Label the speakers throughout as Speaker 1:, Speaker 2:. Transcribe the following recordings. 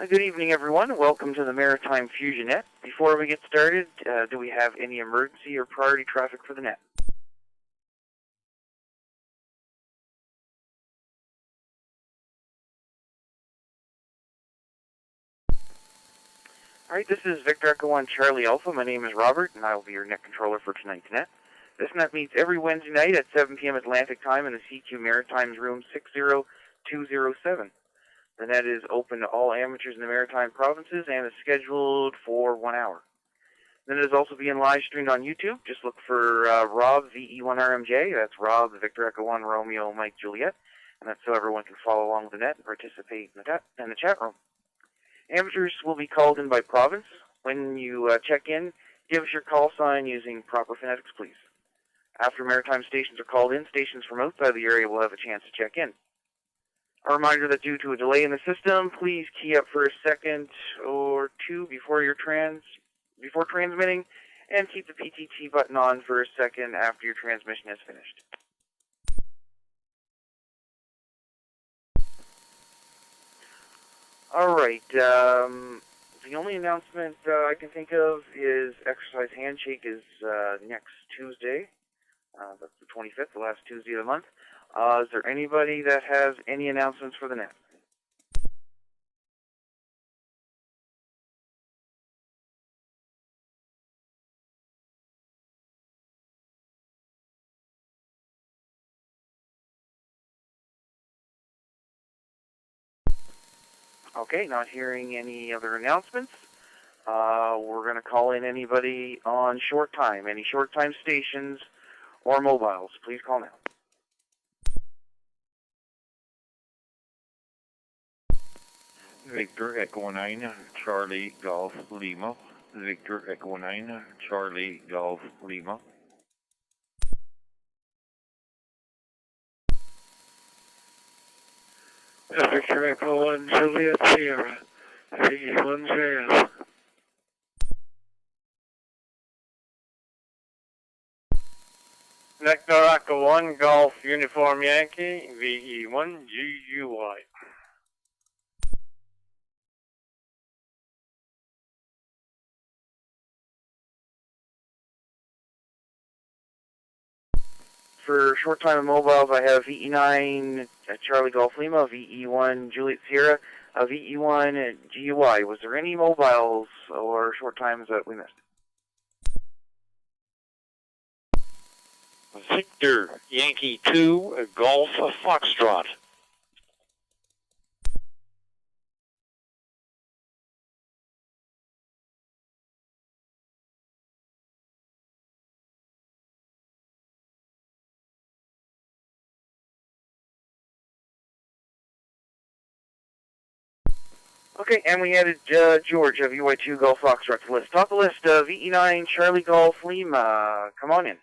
Speaker 1: Good evening, everyone. Welcome to the Maritime Fusion Net. Before we get started, do we have any emergency or priority traffic for the net? Alright, this is Victor Echo 1 Charlie Alpha. My name is Robert, and I will be your net controller for tonight's net. This net meets every Wednesday night at 7 p.m. Atlantic Time in the CQ Maritimes Room 60207. The net is open to all amateurs in the Maritime provinces and is scheduled for 1 hour. The net is also being live streamed on YouTube. Just look for Rob VE1RMJ. That's Rob Victor Echo 1 Romeo Mike Juliet. And that's so everyone can follow along with the net and participate in the chat room. Amateurs will be called in by province. When you check in, give us your call sign using proper phonetics, please. After Maritime stations are called in, stations from outside the area will have a chance to check in. A reminder that due to a delay in the system, please key up for a second or two before transmitting, and keep the PTT button on for a second after your transmission has finished. Alright, the only announcement I can think of is Exercise Handshake is next Tuesday. That's the 25th, the last Tuesday of the month. Is there anybody that has any announcements for the net? Okay, not hearing any other announcements. We're going to call in anybody on short time, any short time stations or mobiles. Please call now.
Speaker 2: Victor Echo 9, Charlie Golf Lima. Victor Echo 9, Charlie Golf Lima.
Speaker 3: Victor Echo 1 Juliet Sierra, VE1JS. Victor Echo 1 Golf Uniform Yankee, VE1 GUY.
Speaker 1: For short time and mobiles, I have VE9 Charlie Golf Lima, VE1 Juliet Sierra, VE1 GUI. Was there any mobiles or short times that we missed?
Speaker 3: Victor Yankee 2 Golf Foxtrot.
Speaker 1: Okay, and we added George of UI2 Golf Foxtrot to the list. Top of the list, VE9 Charlie Golf Lima. Come on in.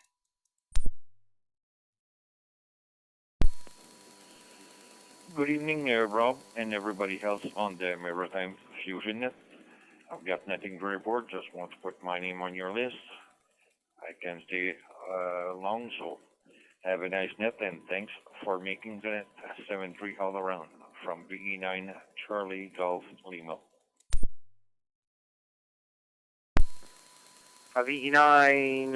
Speaker 2: Good evening, Rob, and everybody else on the Maritime Fusion Net. I've got nothing to report, just want to put my name on your list. I can stay long, so have a nice net, and thanks for making the net 7-3 all around from VE9 Charlie Golf Lima.
Speaker 1: VE9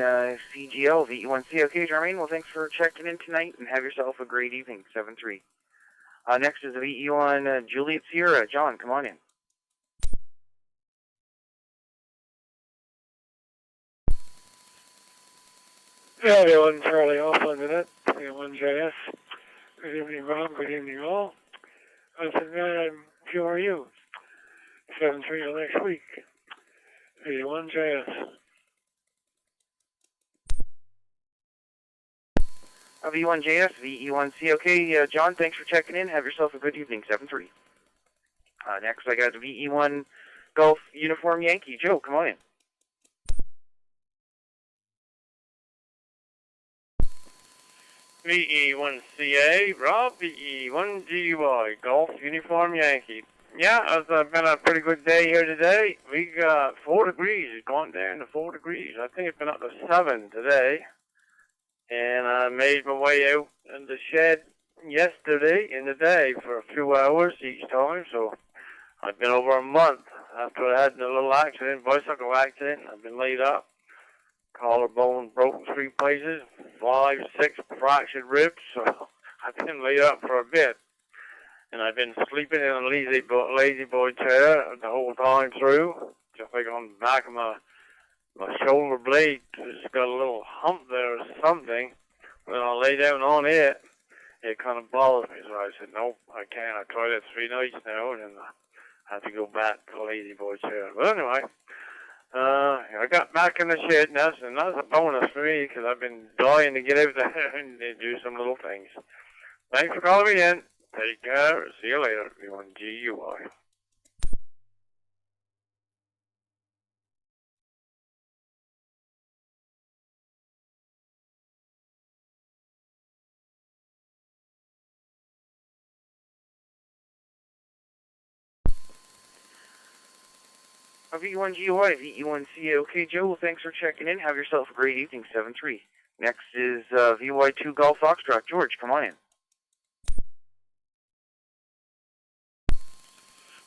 Speaker 1: CGL, VE1C. Okay, Jermaine, well, thanks for checking in tonight, and have yourself a great evening, 7-3. Next is the VE1 Juliet Sierra. John, come on in.
Speaker 3: VE1 Charlie Alpha on the net, VE1JS. Good evening, Rob. Good evening, all. Tonight, who are you? 7-3 till next week. VE1JS.
Speaker 1: V1JS, VE1C. Okay, John, thanks for checking in. Have yourself a good evening, 7-3. Next, I got the VE1 Golf Uniform Yankee. Joe, come on in.
Speaker 3: VE1CA, Rob, VE1GY, Golf Uniform Yankee. Yeah, it's been a pretty good day here today. We got 4 degrees. It's gone down to 4 degrees. I think it's been up to 7 today. And I made my way out in the shed yesterday in the day for a few hours each time. So I've been over a accident, bicycle accident. I've been laid up. Collarbone broken 3 places, 5, 6 fractured ribs. So I've been laid up for a bit. And I've been sleeping in a lazy boy chair the whole time through. Just like on the back of my shoulder blade. It's got a little hump there or something. When I lay down on it, it kind of bothers me. So I said, nope, I can't. I tried it 3 nights now, and then I have to go back to the lazy boy chair. But anyway, I got back in the shed, and that's a bonus for me, because I've been dying to get out there and do some little things. Thanks for calling me in. Take care. See you later. V1GUI.
Speaker 1: V1GUI, V1CA. Okay, Joe, well, thanks for checking in. Have yourself a great evening, 7-3. Next is VY2 Golf Foxtrot. George, come on in.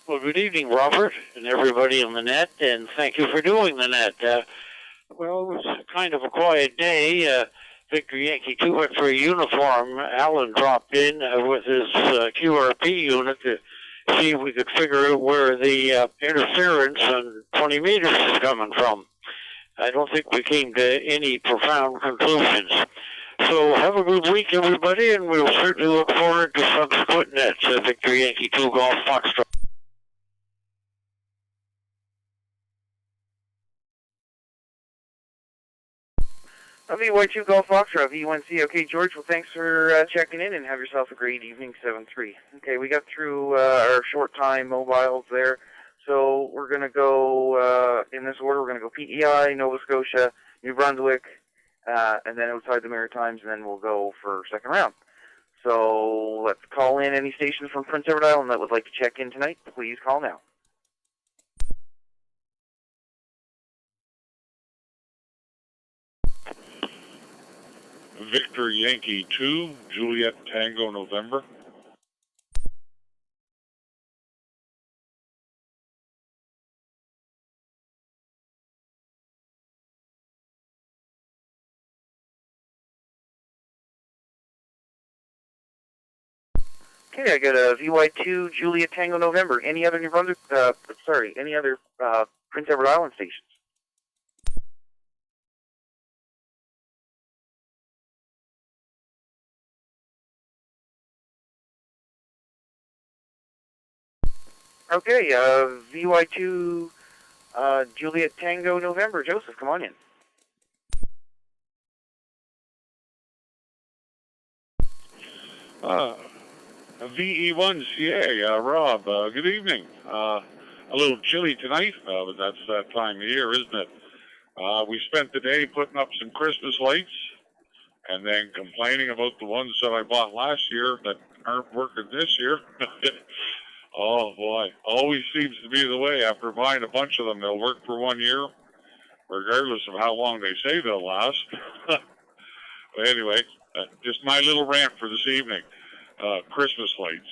Speaker 4: Well, good evening, Robert, and everybody on the net, and thank you for doing the net. Well, it was kind of a quiet day. Victor Yankee 2 went for a uniform. Alan dropped in with his QRP unit to see if we could figure out where the interference on 20 meters is coming from. I don't think we came to any profound conclusions. So have a good week, everybody, and we'll certainly look forward to subsequent nets. Victor Yankee 2 Golf Foxtrot.
Speaker 1: VY2 Golf Foxtrot, V1C. Okay, George, well, thanks for checking in, and have yourself a great evening, 7-3. Okay, we got through our short time mobiles there, so we're going to go, in this order, we're going to go PEI, Nova Scotia, New Brunswick, and then outside the Maritimes, and then we'll go for second round. So let's call in any stations from Prince Edward Island that would like to check in tonight. Please call now.
Speaker 5: Victor Yankee 2, Juliet Tango November.
Speaker 1: Okay, I got a VY2 Juliet Tango November. Any other New Brunswick, any other Prince Edward Island stations? Okay, VY2 Juliet Tango November. Joseph, come on in.
Speaker 5: VE1CA, Rob, good evening. A little chilly tonight, but that's that time of year, isn't it? We spent the day putting up some Christmas lights and then complaining about the ones that I bought last year that aren't working this year. Oh, boy. Always seems to be the way. After buying a bunch of them, they'll work for 1 year, regardless of how long they say they'll last. But anyway, just my little rant for this evening. Christmas lights.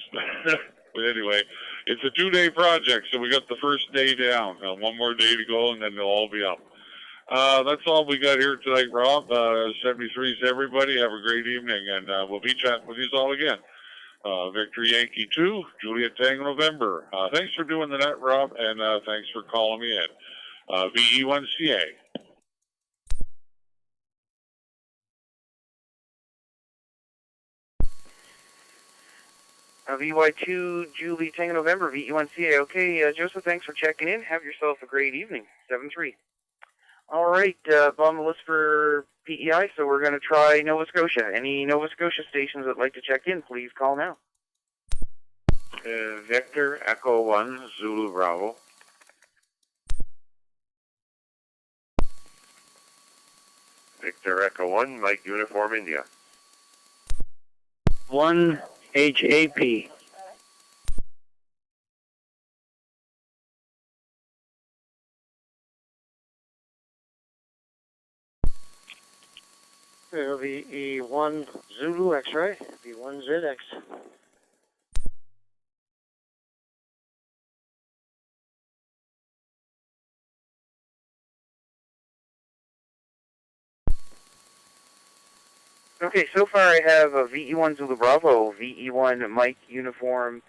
Speaker 5: But anyway, it's a 2-day project, so we got the first day down. 1 more day to go, and then they'll all be up. That's all we got here tonight, Rob. 73's everybody. Have a great evening, and we'll be chatting with you all again. Victor Yankee 2, Juliet Tango November. Thanks for doing the net, Rob, and thanks for calling me in. VE1CA.
Speaker 1: VY2 Julie Tango November, VE1CA. Okay, Joseph, thanks for checking in. Have yourself a great evening, 7-3. All right, on the list for PEI, so we're going to try Nova Scotia. Any Nova Scotia stations that like to check in, please call now.
Speaker 2: Victor Echo 1, Zulu Bravo.
Speaker 3: Victor Echo 1, Mike Uniform India.
Speaker 4: 1 HAP. VE1 Zulu X-ray, V1 ZX.
Speaker 1: Okay, so far I have VE1 Zulu Bravo, VE1 Mike Uniform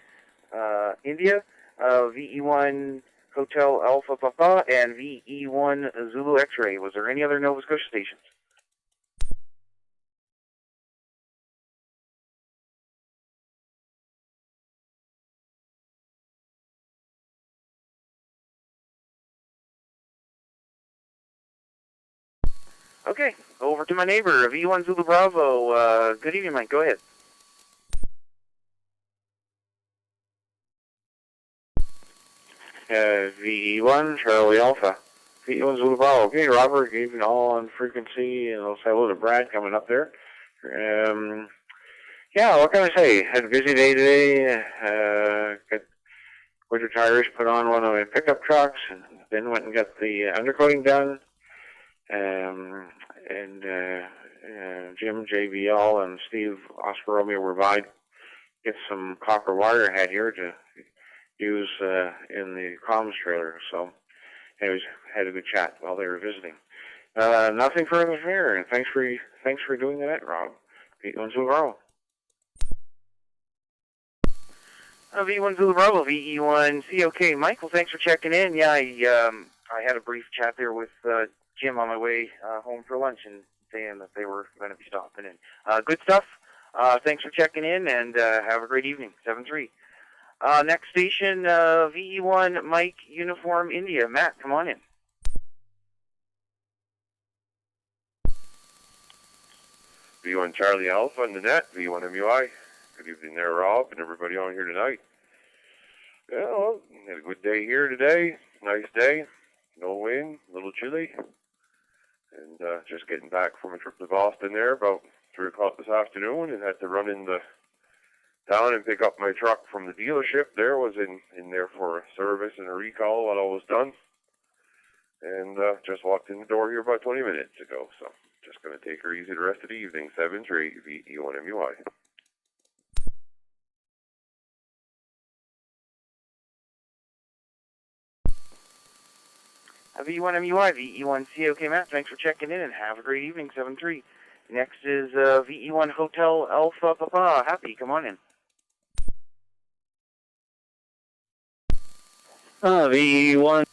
Speaker 1: India, VE1 Hotel Alpha Papa, and VE1 Zulu X-Ray. Was there any other Nova Scotia stations? Okay, over to my neighbor, VE1 Zulu Bravo. Good evening, Mike. Go ahead.
Speaker 3: VE1, Charlie Alpha. VE1 Zulu Bravo. Okay, Robert, even all on frequency, and I'll say hello to Brad coming up there. Yeah, what can I say? Had a busy day today. Got winter tires put on one of my pickup trucks, and then went and got the undercoating done. Jim, JBL, and Steve Oscar Romeo were by. Get some copper wire I had here to use in the comms trailer. So, anyways, had a good chat while they were visiting. Nothing further from here, and thanks for doing that, Rob. VE1 Zulu Bravo.
Speaker 1: VE1 Zulu Bravo, VE1 COK. Michael, thanks for checking in. Yeah, I had a brief chat there with Jim on my way home for lunch, and saying that they were going to be stopping in. Good stuff. Thanks for checking in, and have a great evening. 7-3. Next station, VE1 Mike Uniform India. Matt, come on in.
Speaker 6: VE1 Charlie Alpha on the net, VE1 MUI. Good evening there, Rob, and everybody on here tonight. Yeah, well, had a good day here today. Nice day. No wind, a little chilly. And just getting back from a trip to Boston there about 3 o'clock this afternoon, and had to run in the town and pick up my truck from the dealership. There was in there for a service and a recall while I was done. And just walked in the door here about 20 minutes ago, so just going to take her easy the rest of the evening. 7-3, VE1 MUI.
Speaker 1: VE1 MUI, VE1 COK. Matt, thanks for checking in, and have a great evening. 7-3. Next is VE1 Hotel Alpha Papa. Happy, come on in.
Speaker 7: VE1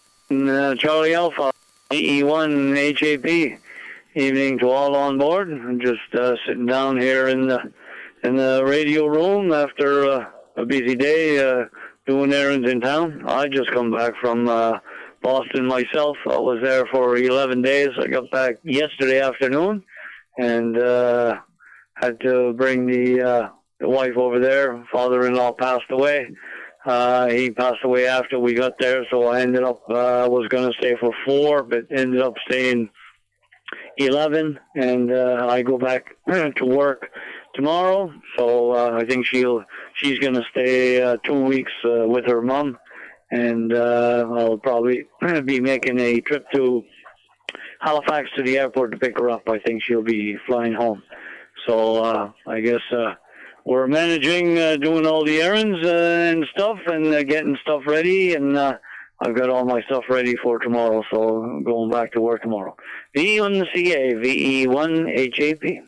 Speaker 7: Charlie Alpha, VE1 HAP. Evening to all on board. I'm just sitting down here in the radio room after a busy day doing errands in town. I just come back from Boston myself. I was there for 11 days. I got back yesterday afternoon and had to bring the wife over there. Father-in-law passed away. He passed away after we got there, so I ended up, was going to stay for 4, but ended up staying 11, and I go back to work tomorrow, so I think she's going to stay 2 weeks with her mom, and I'll probably be making a trip to Halifax to the airport to pick her up. I think she'll be flying home. So I guess we're managing, doing all the errands and stuff, and getting stuff ready, and I've got all my stuff ready for tomorrow, so I'm going back to work tomorrow. VE1 CA, VE1 HAP.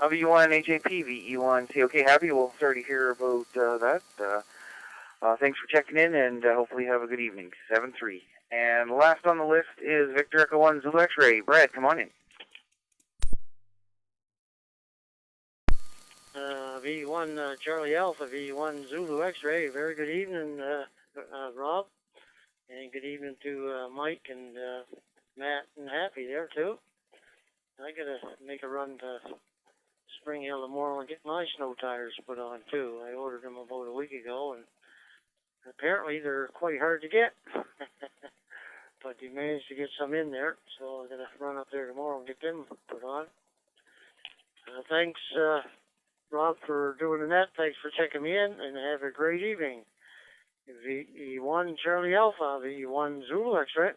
Speaker 1: VE1 HAP, VE1 COK. Happy. We'll start to hear about that. Thanks for checking in, and hopefully you have a good evening. 7-3. And last on the list is Victor Echo 1 Zulu X-Ray. Brad, come on in.
Speaker 4: V1 Charlie Alpha, V1 Zulu X-Ray. Very good evening, Rob. And good evening to Mike and Matt and Happy there, too. I got to make a run to Spring Hill tomorrow and get my snow tires put on, too. I ordered them about a week ago, and apparently they're quite hard to get. But you managed to get some in there, so I'm going to run up there tomorrow and get them put on. Thanks, Rob, for doing the net. Thanks for checking me in, and have a great evening. VE1 Charlie Alpha, VE1 Zulu X-Ray.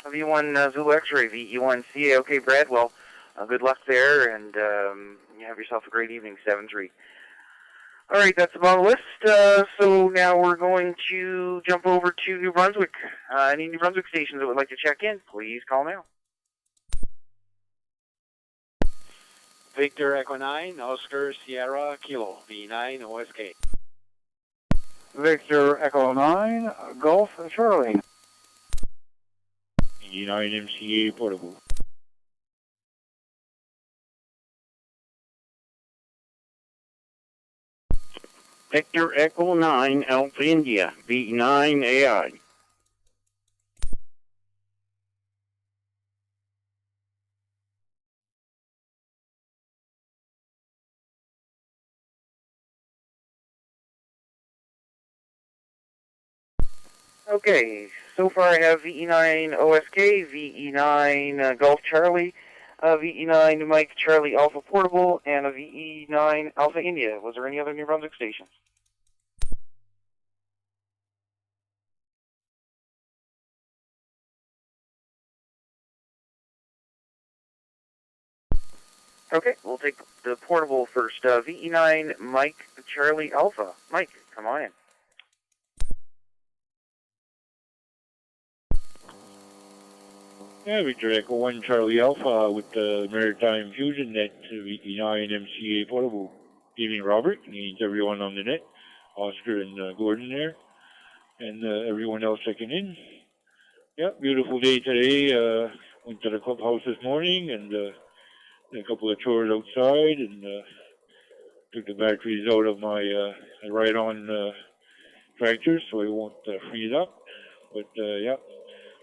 Speaker 1: VE1 Zulu X-Ray, VE1 CA. Okay, Brad, well, good luck there, and you have yourself a great evening. 7-3. All right, that's about a list. So now we're going to jump over to New Brunswick. Any New Brunswick stations that would like to check in, please call now.
Speaker 4: Victor Echo 9, Oscar Sierra Kilo, V9 OSK.
Speaker 7: Victor Echo 9, Golf Charlie.
Speaker 2: V9 MCA Portable.
Speaker 4: Victor Echo 9, Alpha India, V9 AI.
Speaker 1: Okay, so far I have VE9 OSK, VE9 Golf Charlie, VE9 Mike Charlie Alpha Portable, and a VE9 Alpha India. Was there any other New Brunswick stations? Okay, we'll take the portable first. VE9 Mike Charlie Alpha. Mike, come on in.
Speaker 2: Yeah, Victor Echo 1 Charlie Alpha with the Maritime Fusion Net VE9 MCA Portable. Good evening, Robert. Needs everyone on the net. Oscar and Gordon there. And everyone else checking in. Yeah, beautiful day today. Went to the clubhouse this morning and did a couple of chores outside and took the batteries out of my ride-on tractor so I won't freeze up. But yeah,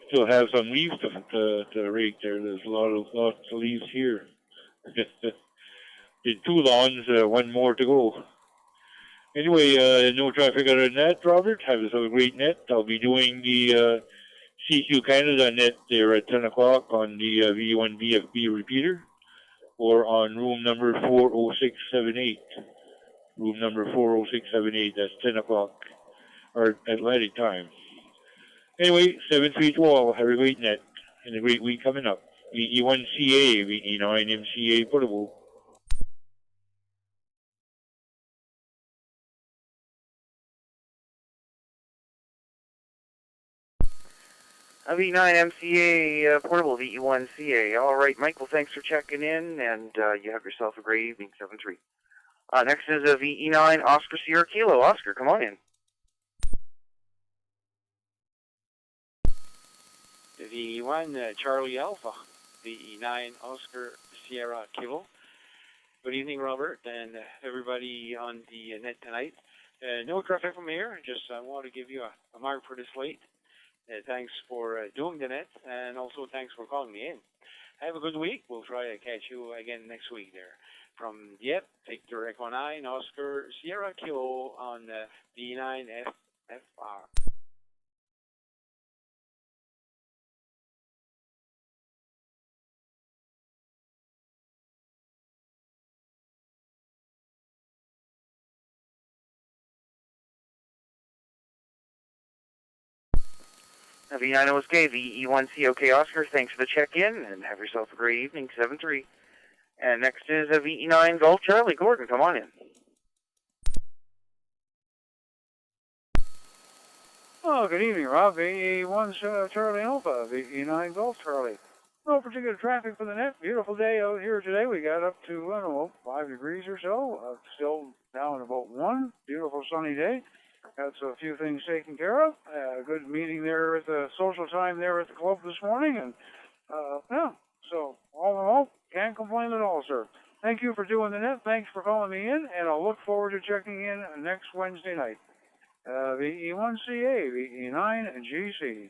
Speaker 2: still have some leaves to rake there. There's lots of leaves here. Did 2 lawns, 1 more to go. Anyway, no traffic other than that, Robert. Have yourself a great net. I'll be doing the CQ Canada net there at 10 o'clock on the V1 BFB repeater or on room number 40678. Room number 40678, that's 10 o'clock or Atlantic time. Anyway, 7-3 to all. Have a great net and a great week coming up. VE1CA, VE9 MCA Portable.
Speaker 1: V9 MCA Portable VE1CA. All right, Michael, thanks for checking in, and you have yourself a great evening, 7-3. Next is a VE9 Oscar Sierra Kilo. Oscar, come on in.
Speaker 4: VE1 Charlie Alpha, VE9 Oscar Sierra Kilo. Good evening, Robert, and everybody on the net tonight. No traffic from here. Just I want to give you a mark for this late. Thanks for doing the net, and also thanks for calling me in. Have a good week. We'll try to catch you again next week there. From Victor Echo 9, Oscar Sierra Kilo on V9 FFR.
Speaker 1: V9 OSK, VE1C, OK Oscar, thanks for the check-in, and have yourself a great evening, 7-3. And next is a VE9 Golf Charlie. Gordon, come on in.
Speaker 7: Oh, good evening, Rob. VE1 Charlie Alpha, VE9 Golf Charlie. No particular traffic for the net. Beautiful day out here today. We got up to, I don't know, 5 degrees or so. Still down about 1. Beautiful sunny day. Got a few things taken care of. A good meeting there at the social time there at the club this morning. And, yeah, so all in all, can't complain at all, sir. Thank you for doing the net. Thanks for calling me in. And I'll look forward to checking in next Wednesday night. VE1CA, VE9, and GC.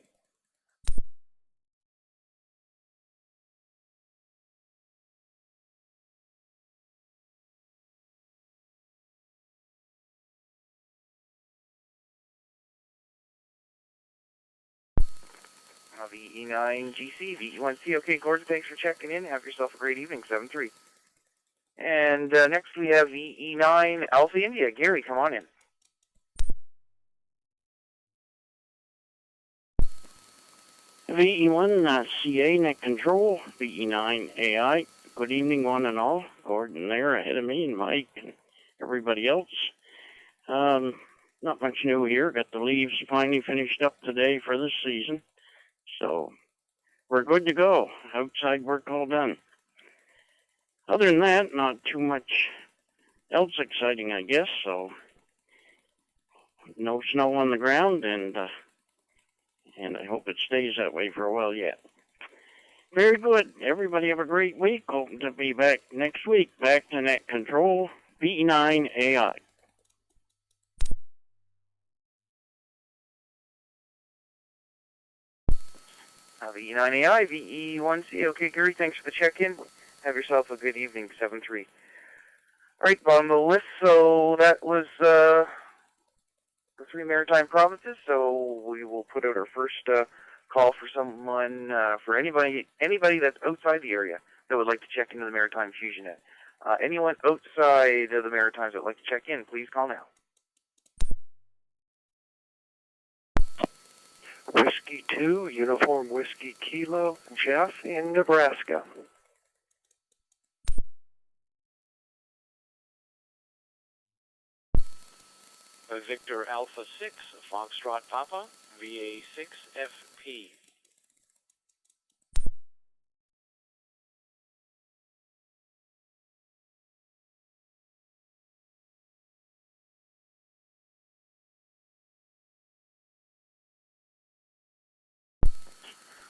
Speaker 1: VE9 GC, VE1C. OK, Gordon, thanks for checking in. Have yourself a great evening, 7-3. And next we have VE9 Alpha India. Gary, come on in.
Speaker 4: VE1 CA Net Control, VE9 AI. Good evening, one and all. Gordon there ahead of me, and Mike, and everybody else. Not much new here. Got the leaves finally finished up today for this season. So we're good to go. Outside work all done. Other than that, not too much else exciting, I guess. So no snow on the ground, and I hope it stays that way for a while yet. Very good. Everybody have a great week. Hope to be back next week. Back to Net Control, V9AI.
Speaker 1: VE9AI, VE1C. Okay, Gary, thanks for the check-in. Have yourself a good evening, 7-3. All right, bottom of the list. So that was the 3 maritime provinces. So we will put out our first call for someone, for anybody that's outside the area that would like to check into the Maritime Fusion Net. Anyone outside of the Maritimes that would like to check in, please call now.
Speaker 8: Whiskey 2, Uniform Whiskey Kilo, Jeff in Nebraska.
Speaker 9: Victor Alpha 6, Foxtrot Papa, VA 6FP.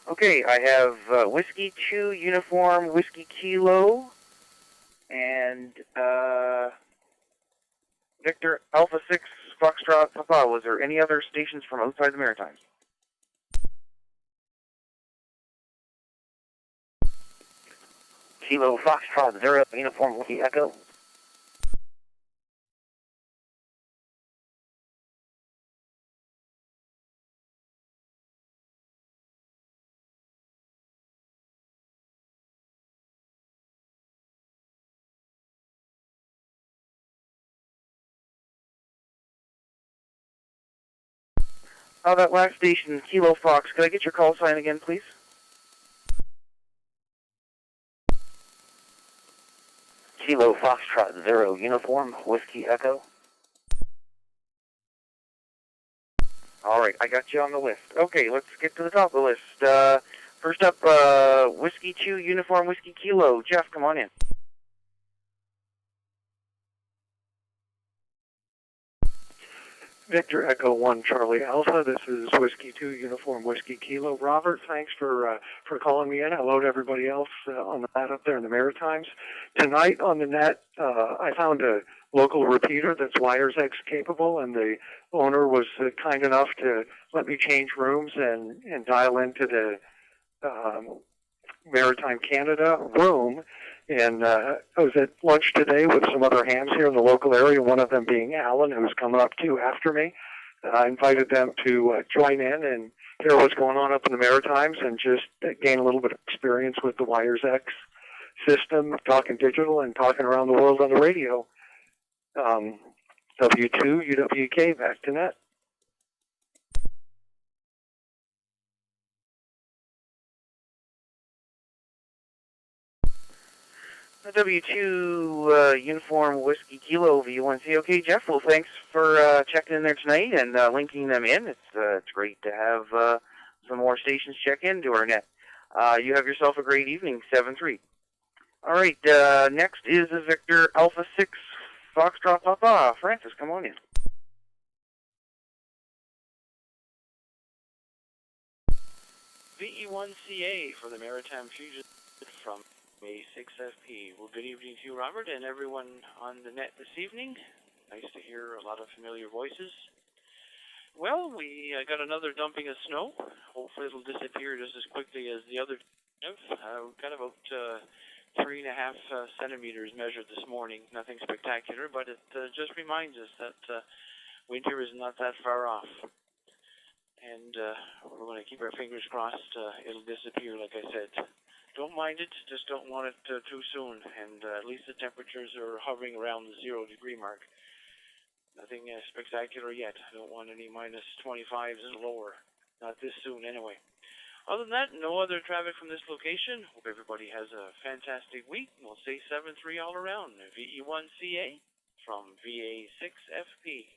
Speaker 1: Okay, I have Whiskey 2, Uniform Whiskey Kilo, and Victor Alpha 6, Foxtrot Papa. Was there any other stations from outside the Maritimes?
Speaker 10: Kilo Foxtrot 0, Uniform Whiskey Echo.
Speaker 1: That last station, Kilo Fox. Could I get your call sign again, please?
Speaker 10: Kilo Foxtrot 0, Uniform Whiskey Echo.
Speaker 1: All right, I got you on the list. Okay, let's get to the top of the list. First up, Whiskey 2, Uniform Whiskey Kilo. Jeff, come on in.
Speaker 8: Victor Echo 1 Charlie Alpha. This is Whiskey 2 Uniform Whiskey Kilo. Robert, thanks for calling me in. Hello to everybody else on the net up there in the Maritimes. Tonight on the net, I found a local repeater that's wires X capable, and the owner was kind enough to let me change rooms and dial into the Maritime Canada room. And I was at lunch today with some other hams here in the local area, one of them being Alan, who's coming up too after me. I invited them to join in and hear what's going on up in the Maritimes and just gain a little bit of experience with the Wires X system, talking digital and talking around the world on the radio. W2, UWK, back to net.
Speaker 1: W2 Uniform Whiskey Kilo V1C. Okay, Jeff, well, thanks for checking in there tonight and linking them in. It's great to have some more stations check into our net. You have yourself a great evening, 7-3. All right, next is Victor Alpha 6, Foxtrot Papa. Francis, come on in.
Speaker 9: VE1CA for the Maritime Fusion from A6FP. Well, good evening to you, Robert, and everyone on the net this evening. Nice to hear a lot of familiar voices. Well, we got another dumping of snow. Hopefully it'll disappear just as quickly as the other. Got about 3.5 centimeters measured this morning. Nothing spectacular, but it just reminds us that winter is not that far off. And we're going to keep our fingers crossed. It'll disappear, like I said. Don't mind it, just don't want it too soon. And at least the temperatures are hovering around the 0 degree mark. Nothing spectacular yet. I don't want any minus 25s and lower. Not this soon, anyway. Other than that, no other traffic from this location. Hope everybody has a fantastic week. We'll say 7-3 all around. VE1CA from VA6FP.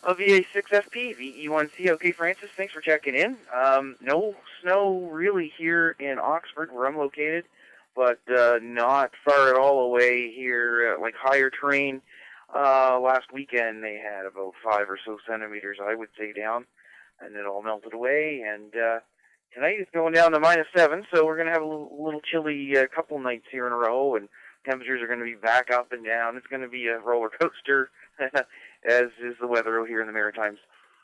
Speaker 1: VA6FP, VE1C. Okay, Francis, thanks for checking in. No snow really here in Oxford, where I'm located, but not far at all away here, like higher terrain. Last weekend they had about 5 or so centimeters, I would say, down, and it all melted away. And tonight it's going down to -7, so we're going to have a little chilly couple nights here in a row, and temperatures are going to be back up and down. It's going to be a roller coaster, as is the weather here in the Maritimes.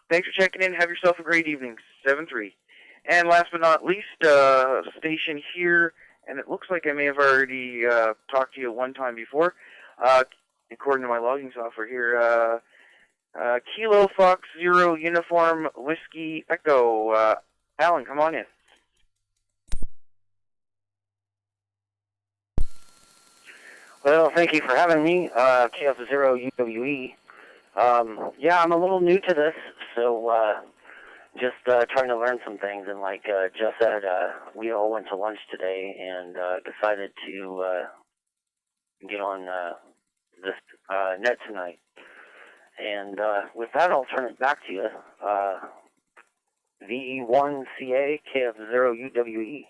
Speaker 1: Thanks for checking in. Have yourself a great evening. 7-3. And last but not least, station here, and it looks like I may have already talked to you one time before. According to my logging software here, Kilo Fox Zero Uniform Whiskey Echo. Alan, come on in.
Speaker 10: Well, thank you for having me, KF0UWE. Yeah, I'm a little new to this, so just trying to learn some things. And like Jeff said, we all went to lunch today and decided to get on this net tonight. And with that, I'll turn it back to you. VE1CA KF0UWE.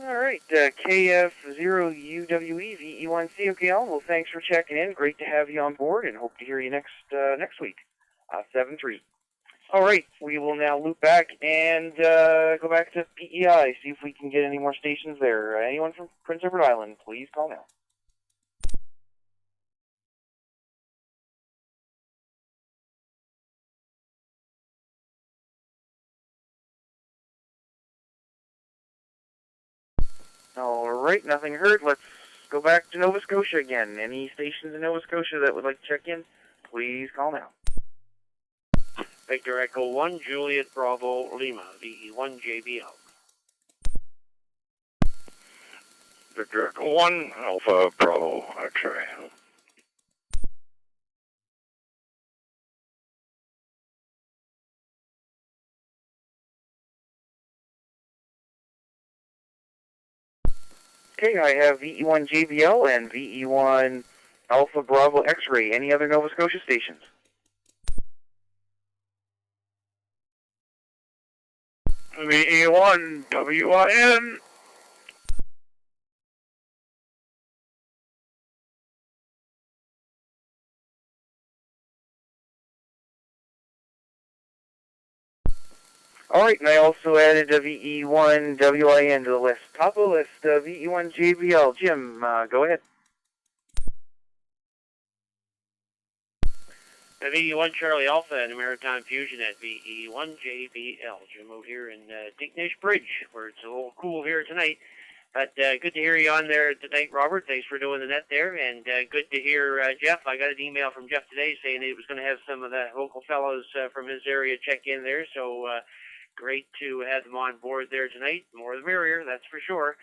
Speaker 1: All right, KF0UWE, VE1C. Okay, Alan, well, thanks for checking in. Great to have you on board, and hope to hear you next week. 7-3. All right, we will now loop back and go back to PEI, see if we can get any more stations there. Anyone from Prince Edward Island, please call now. All right, nothing heard. Let's go back to Nova Scotia again. Any stations in Nova Scotia that would like to check in, please call now.
Speaker 4: Victor Echo 1, Juliet Bravo Lima, VE1 JBL.
Speaker 11: Victor Echo 1, Alpha Bravo X-ray.
Speaker 1: Okay, I have VE1 JBL and VE1 Alpha Bravo X-ray. Any other Nova Scotia stations?
Speaker 11: VE1 WIN.
Speaker 1: All right, and I also added a VE1 WIN to the list. Top of the list, VE1 JBL. Jim, go ahead.
Speaker 4: VE1 Charlie Alpha and Maritime Fusion Net VE1 JBL. Jim out here in Dicknish Bridge, where it's a little cool here tonight. But good to hear you on there tonight, Robert. Thanks for doing the net there. And good to hear Jeff. I got an email from Jeff today saying he was going to have some of the local fellows from his area check in there. So great to have them on board there tonight. More the merrier, that's for sure.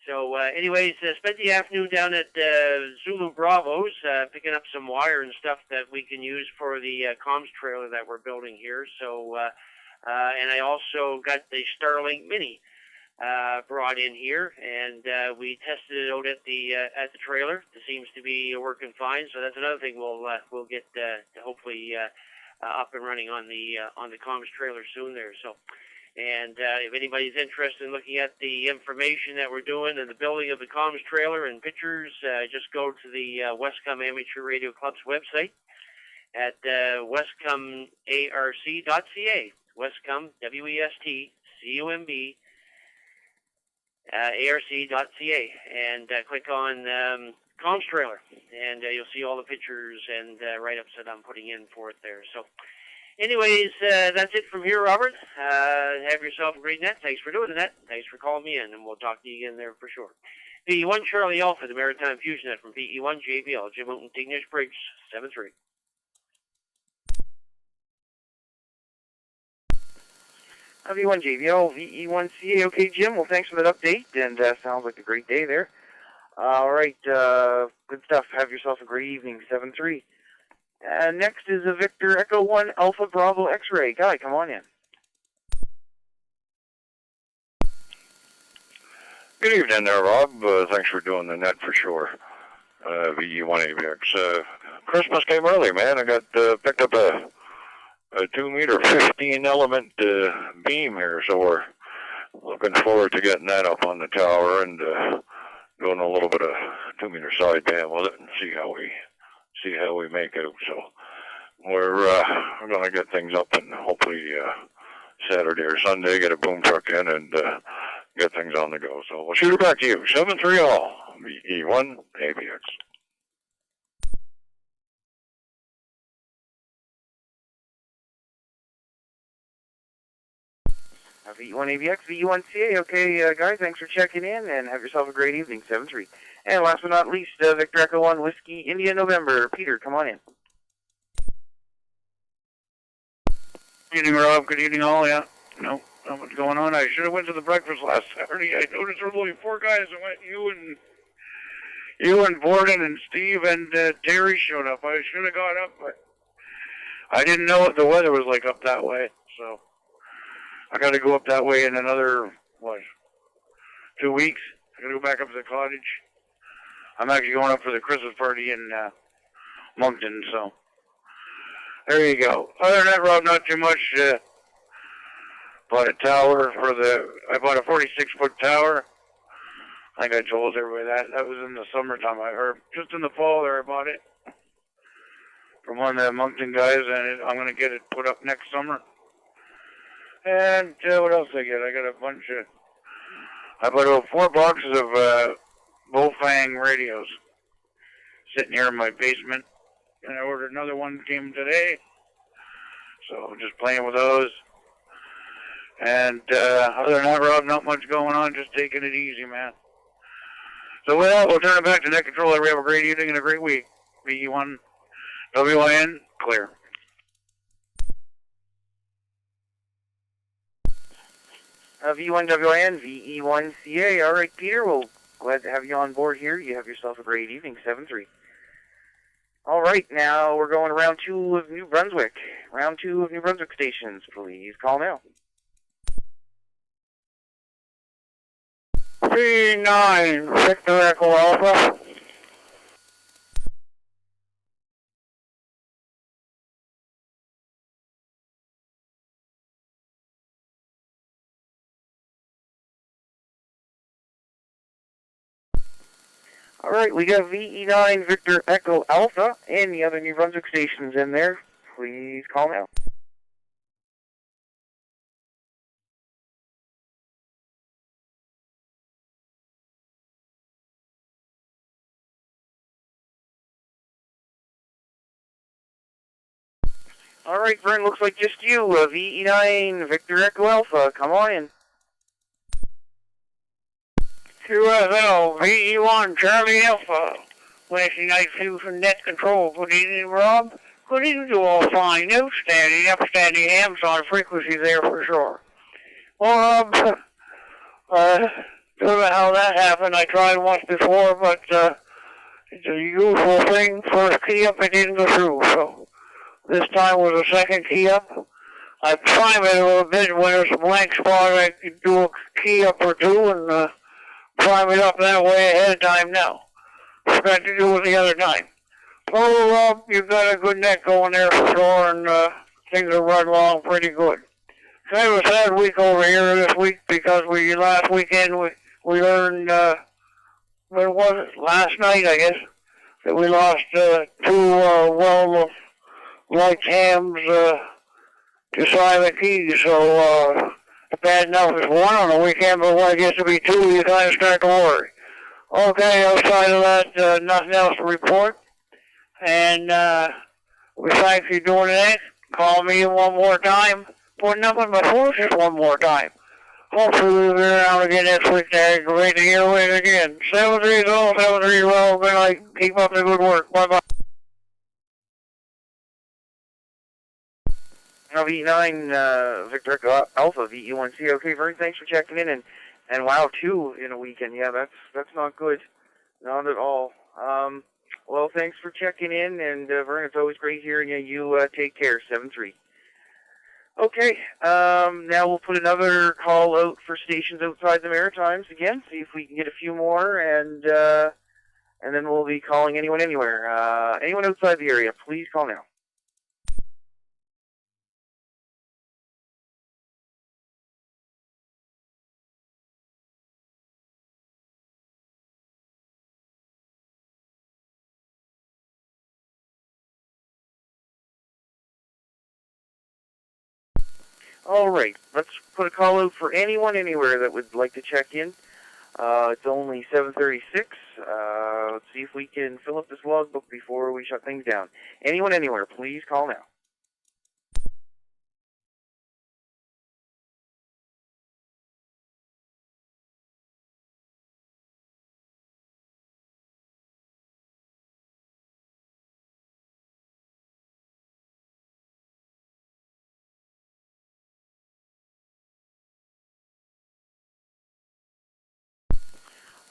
Speaker 4: So anyways, spent the afternoon down at Zulu Bravos picking up some wire and stuff that we can use for the comms trailer that we're building here. So and I also got the Starlink Mini brought in here, and we tested it out at the trailer. It seems to be working fine. So that's another thing we'll get hopefully up and running on the comms trailer soon there. So. And if anybody's interested in looking at the information that we're doing and the building of the comms trailer and pictures, just go to the Westcom Amateur Radio Club's website at westcomarc.ca. Westcom, WESTCOMB, arc.ca, and click on comms trailer, and you'll see all the pictures and write-ups that I'm putting in for it there. So. Anyways, that's it from here, Robert. Have yourself a great net. Thanks for doing the net. Thanks for calling me in, and we'll talk to you again there for sure. VE1 Charlie Alpha, the Maritime Fusion Net from VE1 JBL, Jim Houghton, Dicknish Bridge, 7-3.
Speaker 1: V1 JBL, VE1CA. Okay, Jim, well, thanks for that update, and sounds like a great day there. All right, good stuff. Have yourself a great evening, 7-3. Next is a Victor Echo 1 Alpha Bravo X-ray. Guy, come on in.
Speaker 11: Good evening there, Rob. Thanks for doing the net for sure. VE1AVX. Christmas came early, man. I got picked up a 2-meter 15-element beam here, so we're looking forward to getting that up on the tower and doing a little bit of 2-meter sideband with it and see how we make out. So we're going to get things up and hopefully Saturday or Sunday get a boom truck in and get things on the go. So we'll shoot it back to you. 7-3 all. VE1 AVX.
Speaker 1: VE1 AVX, VE1 CA. Okay, guys, thanks for checking in and have yourself a great evening. 7-3. And last but not least, Victor Echo 1 Whiskey India November. Peter, come on in.
Speaker 12: Good evening, Rob. Good evening, all. Yeah. No, not much going on. I should have went to the breakfast last Saturday. I noticed there were only 4 guys that went. You and Borden and Steve and Terry showed up. I should have gone up, but I didn't know what the weather was like up that way. So I got to go up that way in another, 2 weeks. I got to go back up to the cottage. I'm actually going up for the Christmas party in Moncton, so there you go. Other than that, Rob, not too much. Bought a tower I bought a 46-foot tower. I think I told everybody that. That was in the summertime, or just in the fall there I bought it from one of the Moncton guys, and I'm going to get it put up next summer. And what else I get? I got a bunch of, I bought about 4 boxes of Bowfang radios sitting here in my basement, and I ordered another one, came today, so I'm just playing with those. And other than that, Rob, not much going on, just taking it easy, man. So with that, we'll turn it back to Net Control. We have a great evening and a great week. VE1 WIN, clear.
Speaker 1: V1 WIN, VE1 CA. All right, Peter, well, glad to have you on board here. You have yourself a great evening, 7-3. All right, now we're going to round 2 of New Brunswick. Round 2 of New Brunswick stations, please call now.
Speaker 12: V9, Victor Echo Alpha.
Speaker 1: All right, we got VE9 Victor Echo Alpha and the other New Brunswick stations in there. Please call now. All right, Vern, looks like just you. VE9 Victor Echo Alpha, come on in.
Speaker 12: QSL, VE1, Charlie Alpha, Maritime Fusion Net Control. Good evening, Rob. Good evening to all fine, outstanding, upstanding hams on frequency there for sure. Well, Rob, don't know how that happened. I tried once before, but it's a usual thing. First key up, it didn't go through, so this time was the second key up. I prime it a little bit. When there's a blank spot, I could do a key up or two and prime it up that way ahead of time now. Forgot to do it the other time. Oh, Rob, you've got a good net going there for sure, and things are running along pretty good. Kind of a sad week over here this week because last weekend we learned, when was it? Last night, I guess, that we lost 2 well-liked hams to Silent Keys. So bad enough is 1 on the weekend, but when it gets to be 2, you kind of start to worry. Okay, outside of that, nothing else to report. And we thank you for doing it. Call me one more time. Putting up on my phone just one more time. Hopefully we'll be around again next week. Great to hear it again. 7-3 all, 7-3 well. Good night. Keep up the good work. Bye-bye.
Speaker 1: V9 Victor Echo Alpha, VE1C. Okay, Vern, thanks for checking in. And wow, 2 in a weekend. Yeah, that's not good. Not at all. Well, thanks for checking in, and Vern, it's always great hearing you. You take care, 7-3. Okay, now we'll put another call out for stations outside the Maritimes again, see if we can get a few more, and then we'll be calling anyone anywhere. Anyone outside the area, please call now. All right, let's put a call out for anyone anywhere that would like to check in. It's only 7:36. Let's see if we can fill up this logbook before we shut things down. Anyone anywhere, please call now.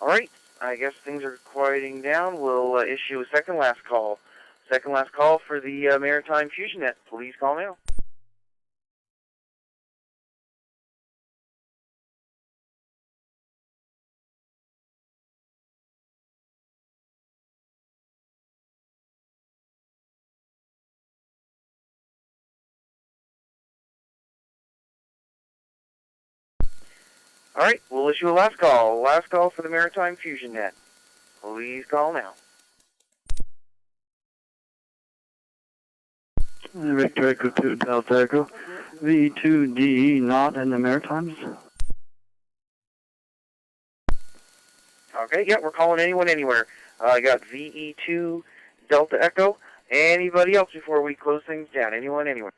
Speaker 1: All right, I guess things are quieting down. We'll issue a second last call. Second last call for the Maritime Fusion Net. Please call now. All right, we'll issue a last call. Last call for the Maritime Fusion Net. Please call now.
Speaker 7: Victor Echo 2 Delta Echo. V2DE not in the Maritimes.
Speaker 1: Okay, yeah, we're calling anyone anywhere. I got VE2 Delta Echo. Anybody else before we close things down? Anyone anywhere?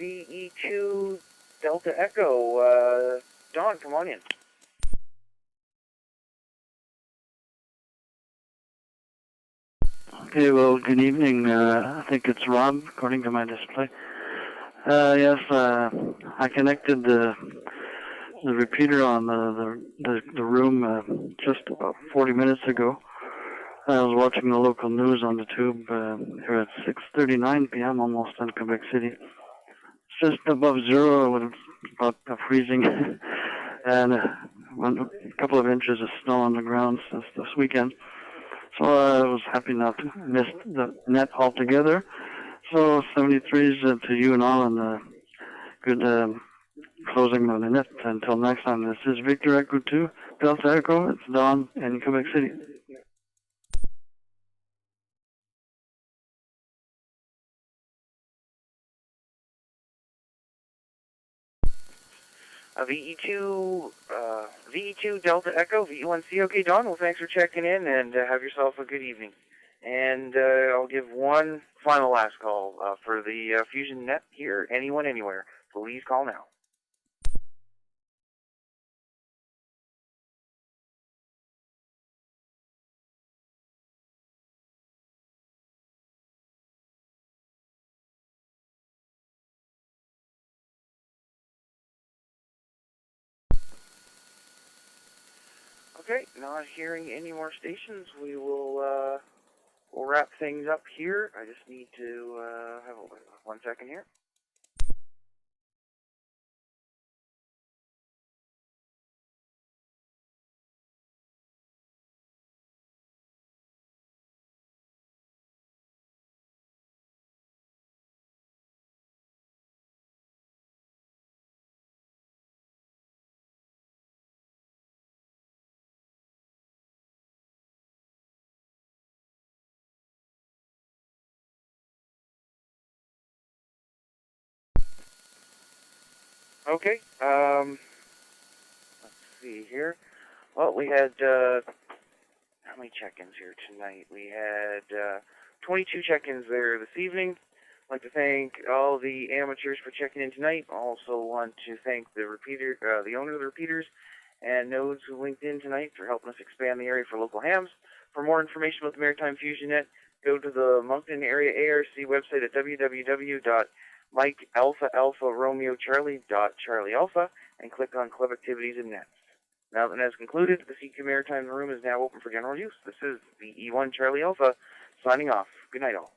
Speaker 1: VE2 Delta Echo. Don, come on in.
Speaker 7: Okay, well, good evening. I think it's Rob, according to my display. Yes, I connected the repeater on the room just about 40 minutes ago. I was watching the local news on the tube here at 6:39 p.m. almost in Quebec City. It's just above zero, with about freezing, and a couple of inches of snow on the ground since this weekend. So I was happy not to miss the net altogether. So 73s to you and all, and good closing of the net. Until next time, this is Victor Echo 2, Delta Echo. It's Don in Quebec City.
Speaker 1: VE2 Delta Echo, VE1C. Okay, Don, well, thanks for checking in, and have yourself a good evening. And I'll give one final last call for the Fusion Net here. Anyone, anywhere, please call now. Okay, not hearing any more stations. We'll wrap things up here. I just need to have 1 second here. Okay, let's see here. Well, we had, how many check-ins here tonight? We had 22 check-ins there this evening. I'd like to thank all the amateurs for checking in tonight. Also want to thank the owner of the repeaters and nodes who linked in tonight for helping us expand the area for local hams. For more information about the Maritime Fusion Net, go to the Moncton Area ARC website at www.MikeAlphaAlphaRomeoCharlie.CharlieAlpha. and click on Club Activities and Nets. Now that that is concluded, the CQ Maritime Room is now open for general use. This is the E1 Charlie Alpha signing off. Good night, all.